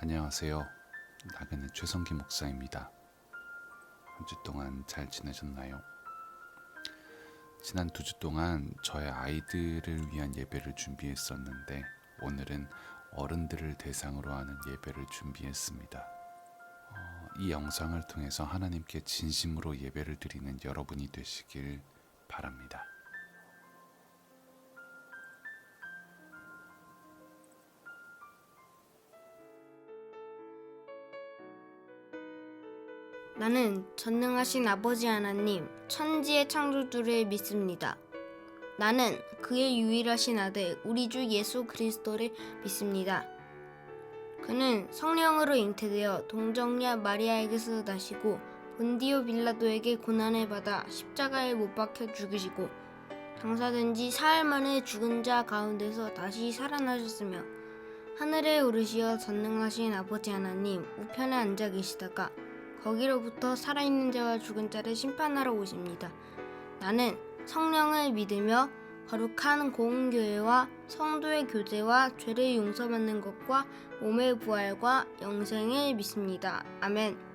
안녕하세요. 나그네 최성기 목사입니다. 한 주 동안 잘 지내셨나요? 지난 2주 동안 저의 아이들을 위한 예배를 준비했었는데 오늘은 어른들을 대상으로 하는 예배를 준비했습니다. 이 영상을 통해서 하나님께 진심으로 예배를 드리는 여러분이 되시길 바랍니다. 나는 전능하신 아버지 하나님, 천지의 창조주를 믿습니다. 나는 그의 유일하신 아들, 우리 주 예수 그리스도를 믿습니다. 그는 성령으로 잉태되어 동정녀 마리아에게서 나시고 본디오 빌라도에게 고난을 받아 십자가에 못 박혀 죽으시고 장사된 지 사흘 만에 죽은 자 가운데서 다시 살아나셨으며 하늘에 오르시어 전능하신 아버지 하나님 우편에 앉아 계시다가 거기로부터 살아있는 자와 죽은 자를 심판하러 오십니다. 나는 성령을 믿으며 거룩한 공교회와 성도의 교제와 죄를 용서받는 것과 몸의 부활과 영생을 믿습니다. 아멘.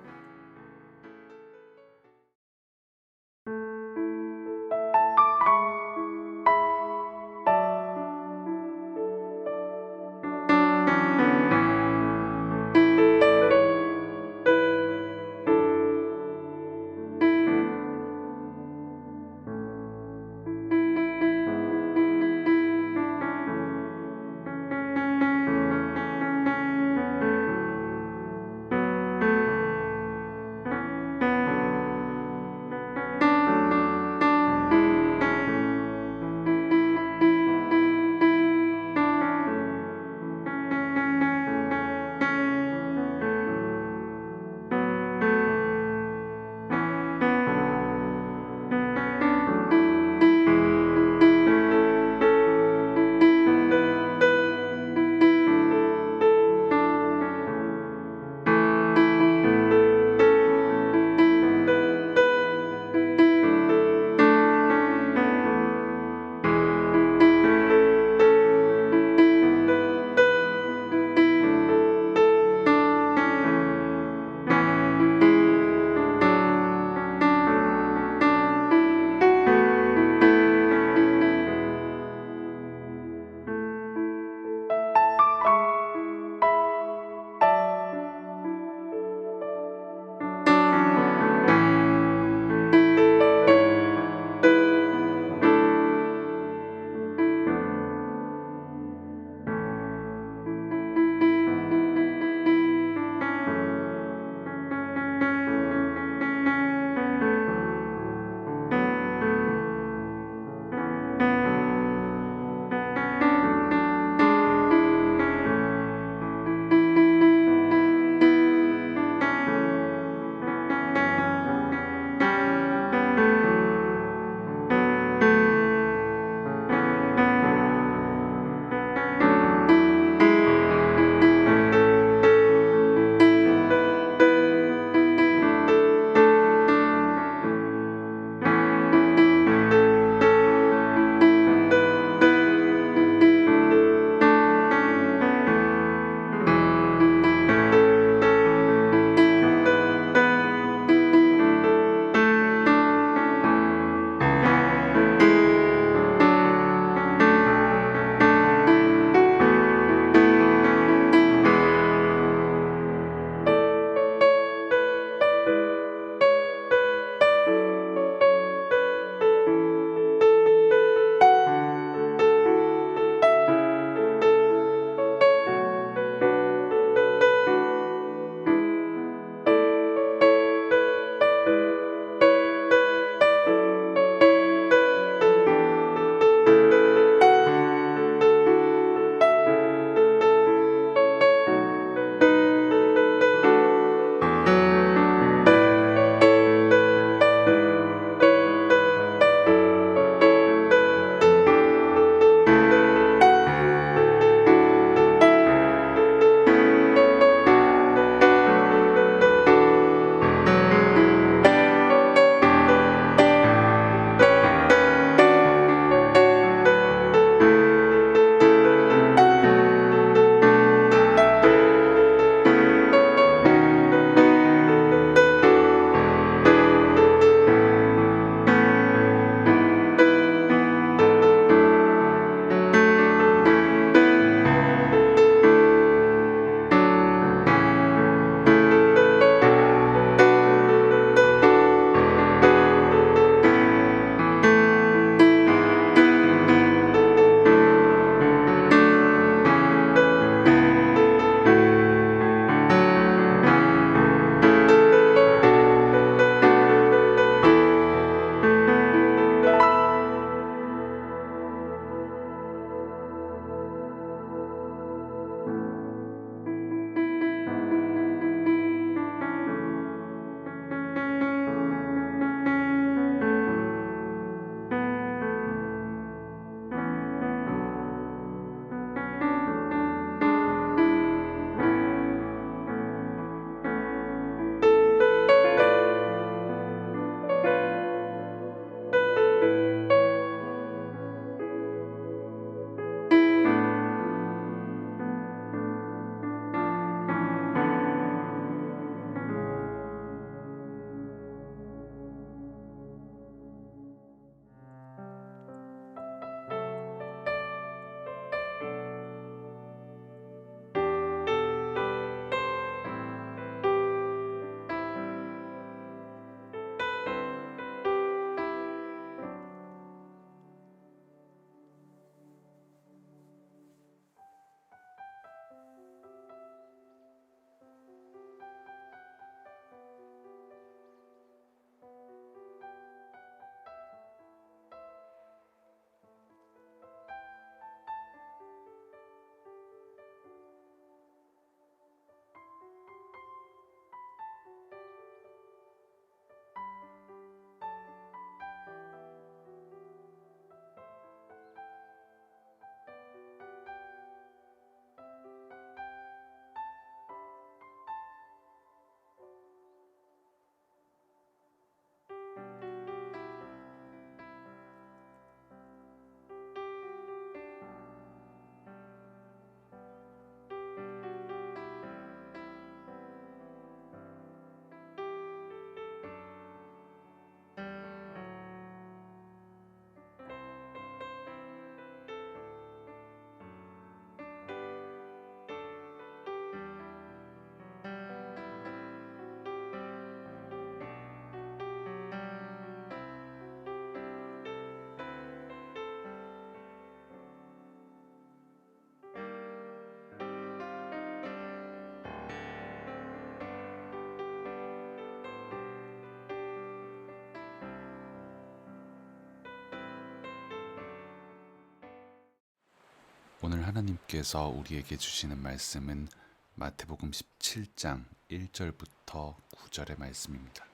오늘 하나님께서 우리에게 주시는 말씀은 마태복음 17장 1절부터 9절의 말씀입니다.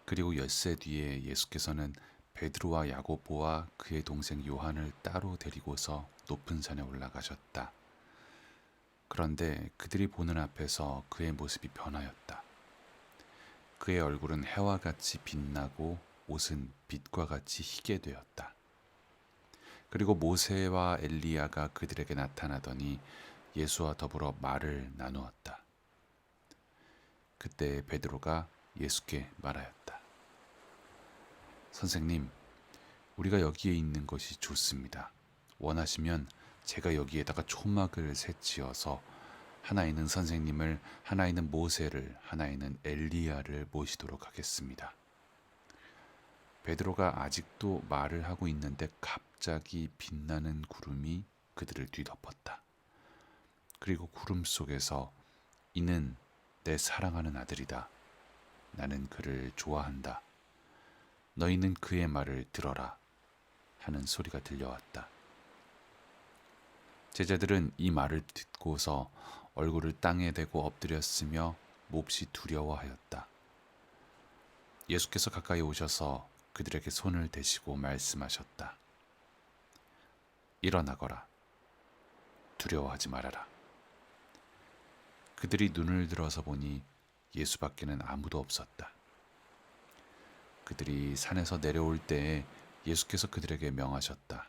그리고 엿새 뒤에 예수께서는 베드로와 야고보와 그의 동생 요한을 따로 데리고서 높은 산에 올라가셨다. 그런데 그들이 보는 앞에서 그의 모습이 변하였다. 그의 얼굴은 해와 같이 빛나고 옷은 빛과 같이 희게 되었다. 그리고 모세와 엘리야가 그들에게 나타나더니 예수와 더불어 말을 나누었다. 그때 베드로가 예수께 말하였다. 선생님, 우리가 여기에 있는 것이 좋습니다. 원하시면 제가 여기에다가 초막을 새지어서 하나에는 선생님을, 하나에는 모세를, 하나에는 엘리야를 모시도록 하겠습니다. 베드로가 아직도 말을 하고 있는데 갑자기 빛나는 구름이 그들을 뒤덮었다. 그리고 구름 속에서 이는 내 사랑하는 아들이다. 나는 그를 좋아한다. 너희는 그의 말을 들어라. 하는 소리가 들려왔다. 제자들은 이 말을 듣고서 얼굴을 땅에 대고 엎드렸으며 몹시 두려워하였다. 예수께서 가까이 오셔서 그들에게 손을 대시고 말씀하셨다. 일어나거라. 두려워하지 말아라. 그들이 눈을 들어서 보니 예수밖에는 아무도 없었다. 그들이 산에서 내려올 때에 예수께서 그들에게 명하셨다.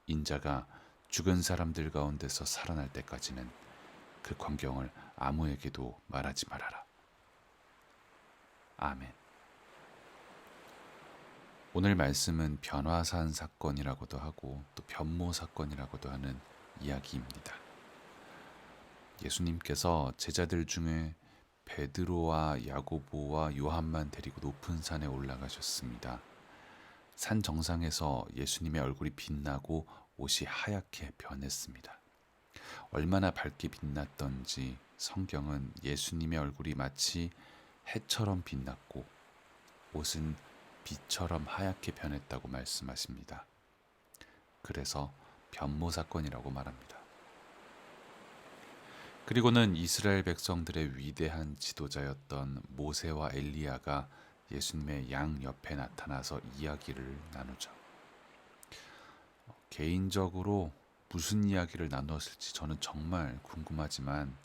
인자가 죽은 사람들 가운데서 살아날 때까지는 그 광경을 아무에게도 말하지 말아라. 아멘. 오늘 말씀은 변화산 사건이라고도 하고 또 변모 사건이라고도 하는 이야기입니다. 예수님께서 제자들 중에 베드로와 야고보와 요한만 데리고 높은 산에 올라가셨습니다. 산 정상에서 예수님의 얼굴이 빛나고 옷이 하얗게 변했습니다. 얼마나 밝게 빛났던지 성경은 예수님의 얼굴이 마치 해처럼 빛났고 옷은 빛처럼 하얗게 변했다고 말씀하십니다. 그래서 변모 사건이라고 말합니다. 그리고는 이스라엘 백성들의 위대한 지도자였던 모세와 엘리야가 예수님의 양 옆에 나타나서 이야기를 나누죠. 개인적으로 무슨 이야기를 나누었을지 저는 정말 궁금하지만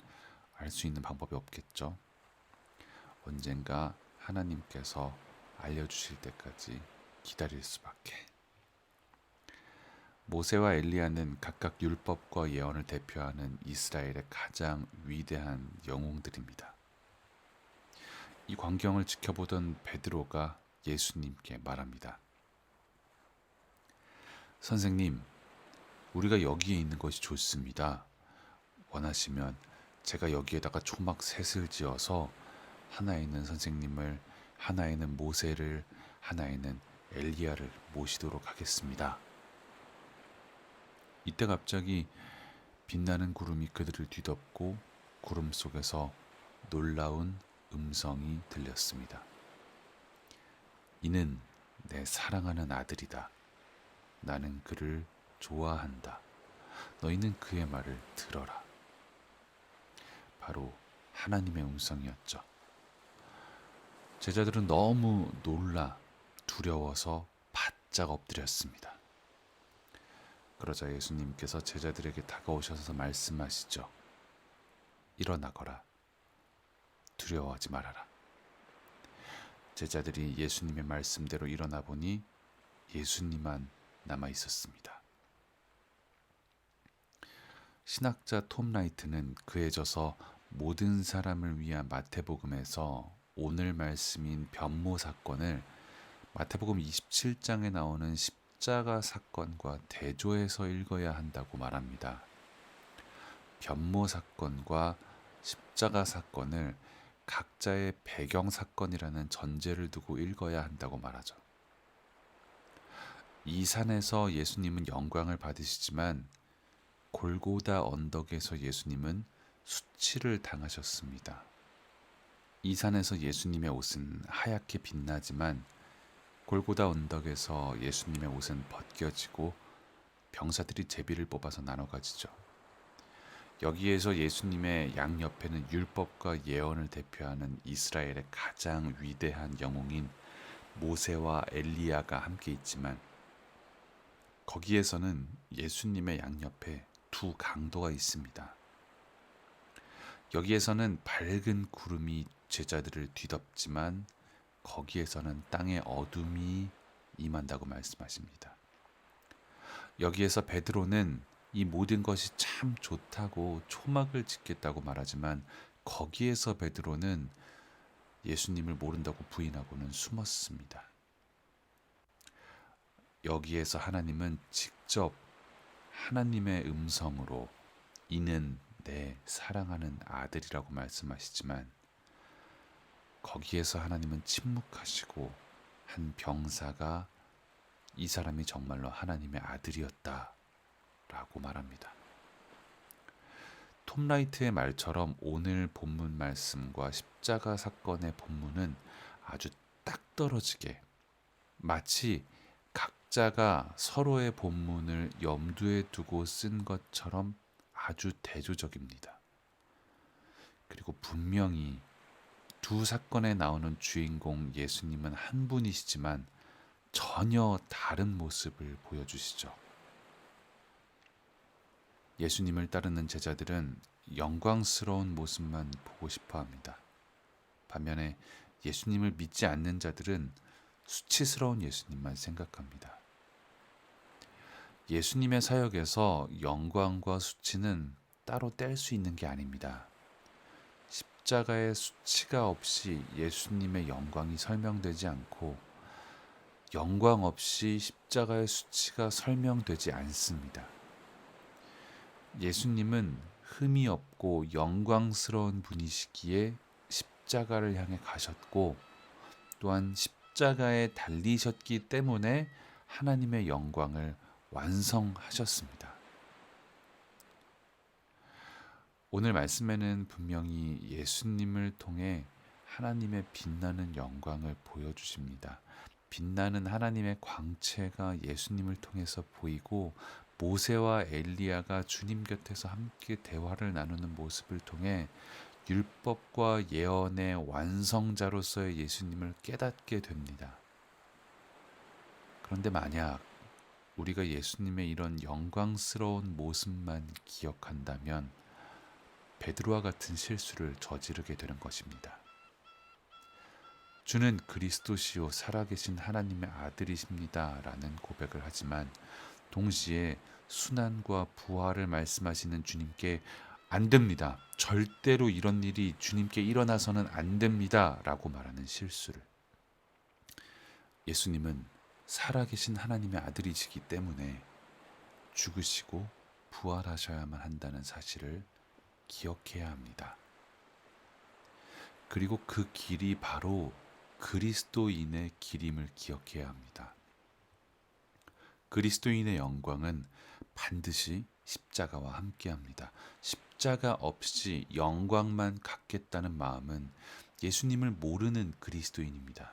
알 수 있는 방법이 없겠죠. 언젠가 하나님께서 알려주실 때까지 기다릴 수밖에. 모세와 엘리야는 각각 율법과 예언을 대표하는 이스라엘의 가장 위대한 영웅들입니다. 이 광경을 지켜보던 베드로가 예수님께 말합니다. 선생님, 우리가 여기에 있는 것이 좋습니다. 원하시면 제가 여기에다가 초막 셋을 지어서 하나에는 선생님을, 하나에는 모세를, 하나에는 엘리야를 모시도록 하겠습니다. 이때 갑자기 빛나는 구름이 그들을 뒤덮고 구름 속에서 놀라운 음성이 들렸습니다. 이는 내 사랑하는 아들이다. 나는 그를 좋아한다. 너희는 그의 말을 들어라. 바로 하나님의 음성이었죠. 제자들은 너무 놀라 두려워서 바짝 엎드렸습니다. 그러자 예수님께서 제자들에게 다가오셔서 말씀하시죠. 일어나거라. 두려워하지 말아라. 제자들이 예수님의 말씀대로 일어나 보니 예수님만 남아 있었습니다. 신학자 톰 라이트는 그에 져서 모든 사람을 위한 마태복음에서 오늘 말씀인 변모 사건을 마태복음 27장에 나오는 십자가 사건과 대조해서 읽어야 한다고 말합니다. 변모 사건과 십자가 사건을 각자의 배경 사건이라는 전제를 두고 읽어야 한다고 말하죠. 이 산에서 예수님은 영광을 받으시지만 골고다 언덕에서 예수님은 수치를 당하셨습니다. 이 산에서 예수님의 옷은 하얗게 빛나지만 골고다 언덕에서 예수님의 옷은 벗겨지고 병사들이 제비를 뽑아서 나눠 가지죠. 여기에서 예수님의 양옆에는 율법과 예언을 대표하는 이스라엘의 가장 위대한 영웅인 모세와 엘리야가 함께 있지만, 거기에서는 예수님의 양옆에 두 강도가 있습니다. 여기에서는 밝은 구름이 제자들을 뒤덮지만 거기에서는 땅의 어둠이 임한다고 말씀하십니다. 여기에서 베드로는 이 모든 것이 참 좋다고 초막을 짓겠다고 말하지만, 거기에서 베드로는 예수님을 모른다고 부인하고는 숨었습니다. 여기에서 하나님은 직접 하나님의 음성으로 이는 내 사랑하는 아들이라고 말씀하시지만, 거기에서 하나님은 침묵하시고 한 병사가 이 사람이 정말로 하나님의 아들이었다 라고 말합니다. 톰 라이트의 말처럼 오늘 본문 말씀과 십자가 사건의 본문은 아주 딱 떨어지게, 마치 각자가 서로의 본문을 염두에 두고 쓴 것처럼 아주 대조적입니다. 그리고 분명히 두 사건에 나오는 주인공 예수님은 한 분이시지만 전혀 다른 모습을 보여주시죠. 예수님을 따르는 제자들은 영광스러운 모습만 보고 싶어 합니다. 반면에 예수님을 믿지 않는 자들은 수치스러운 예수님만 생각합니다. 예수님의 사역에서 영광과 수치는 따로 뗄 수 있는 게 아닙니다. 십자가의 수치가 없이 예수님의 영광이 설명되지 않고, 영광 없이 십자가의 수치가 설명되지 않습니다. 예수님은 흠이 없고 영광스러운 분이시기에 십자가를 향해 가셨고, 또한 십자가에 달리셨기 때문에 하나님의 영광을 완성하셨습니다. 오늘 말씀에는 분명히 예수님을 통해 하나님의 빛나는 영광을 보여주십니다. 빛나는 하나님의 광채가 예수님을 통해서 보이고, 모세와 엘리야가 주님 곁에서 함께 대화를 나누는 모습을 통해 율법과 예언의 완성자로서의 예수님을 깨닫게 됩니다. 그런데 만약 우리가 예수님의 이런 영광스러운 모습만 기억한다면 베드로와 같은 실수를 저지르게 되는 것입니다. 주는 그리스도시요 살아계신 하나님의 아들이십니다 라는 고백을 하지만, 동시에 순환과 부활을 말씀하시는 주님께 안 됩니다, 절대로 이런 일이 주님께 일어나서는 안 됩니다 라고 말하는 실수를, 예수님은 살아계신 하나님의 아들이시기 때문에 죽으시고 부활하셔야만 한다는 사실을 기억해야 합니다. 그리고 그 길이 바로 그리스도인의 길임을 기억해야 합니다. 그리스도인의 영광은 반드시 십자가와 함께합니다. 십자가 없이 영광만 갖겠다는 마음은 예수님을 모르는 그리스도인입니다.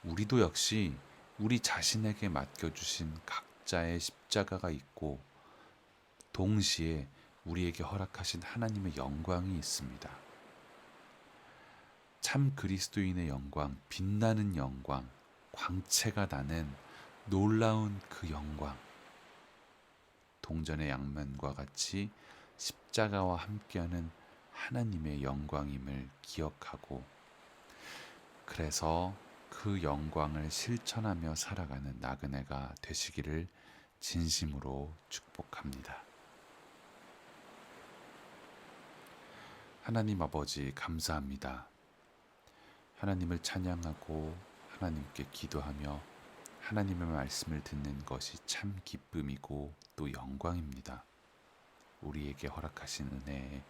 우리도 역시 우리 자신에게 맡겨주신 각자의 십자가가 있고, 동시에 우리에게 허락하신 하나님의 영광이 있습니다. 참 그리스도인의 영광, 빛나는 영광, 광채가 나는 놀라운 그 영광, 동전의 양면과 같이 십자가와 함께하는 하나님의 영광임을 기억하고, 그래서 그 영광을 실천하며 살아가는 나그네가 되시기를 진심으로 축복합니다. 하나님 아버지 감사합니다. 하나님을 찬양하고 하나님께 기도하며 하나님의 말씀을 듣는 것이 참 기쁨이고 또 영광입니다. 우리에게 허락하신 은혜에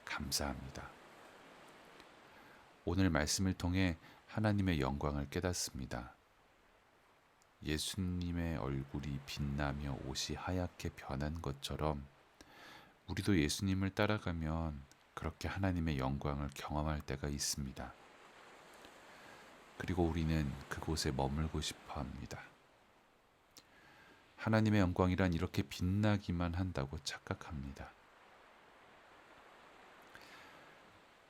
감사합니다. 오늘 말씀을 통해 하나님의 영광을 깨닫습니다. 예수님의 얼굴이 빛나며 옷이 하얗게 변한 것처럼 우리도 예수님을 따라가면 그렇게 하나님의 영광을 경험할 때가 있습니다. 그리고 우리는 그곳에 머물고 싶어 합니다. 하나님의 영광이란 이렇게 빛나기만 한다고 착각합니다.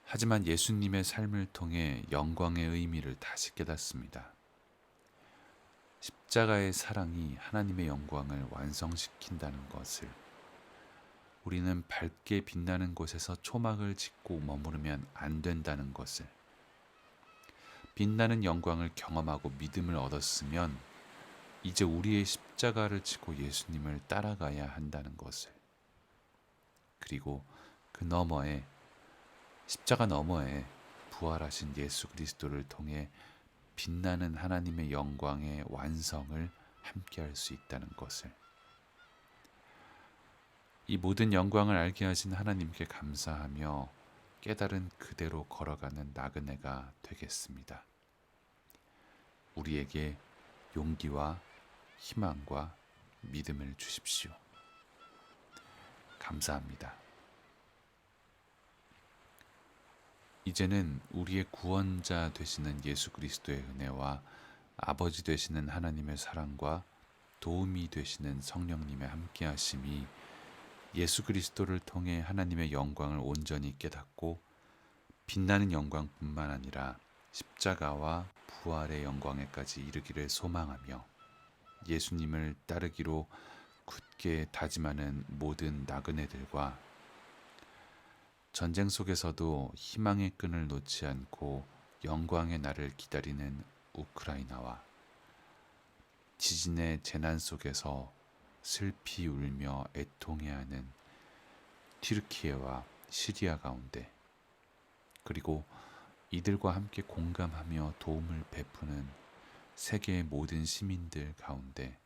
하지만 예수님의 삶을 통해 영광의 의미를 다시 깨닫습니다. 십자가의 사랑이 하나님의 영광을 완성시킨다는 것을, 우리는 밝게 빛나는 곳에서 초막을 짓고 머무르면 안 된다는 것을, 빛나는 영광을 경험하고 믿음을 얻었으면 이제 우리의 십자가를 지고 예수님을 따라가야 한다는 것을, 그리고 그 너머에, 십자가 너머에 부활하신 예수 그리스도를 통해 빛나는 하나님의 영광의 완성을 함께할 수 있다는 것을, 이 모든 영광을 알게 하신 하나님께 감사하며 깨달은 그대로 걸어가는 나그네가 되겠습니다. 우리에게 용기와 희망과 믿음을 주십시오. 감사합니다. 이제는 우리의 구원자 되시는 예수 그리스도의 은혜와 아버지 되시는 하나님의 사랑과 도움이 되시는 성령님의 함께하심이 예수 그리스도를 통해 하나님의 영광을 온전히 깨닫고 빛나는 영광뿐만 아니라 십자가와 부활의 영광에까지 이르기를 소망하며 예수님을 따르기로 굳게 다짐하는 모든 나그네들과 전쟁 속에서도 희망의 끈을 놓지 않고 영광의 날을 기다리는 우크라이나와 지진의 재난 속에서 슬피 울며 애통해하는 튀르키예와 시리아 가운데, 그리고 이들과 함께 공감하며 도움을 베푸는 세계의 모든 시민들 가운데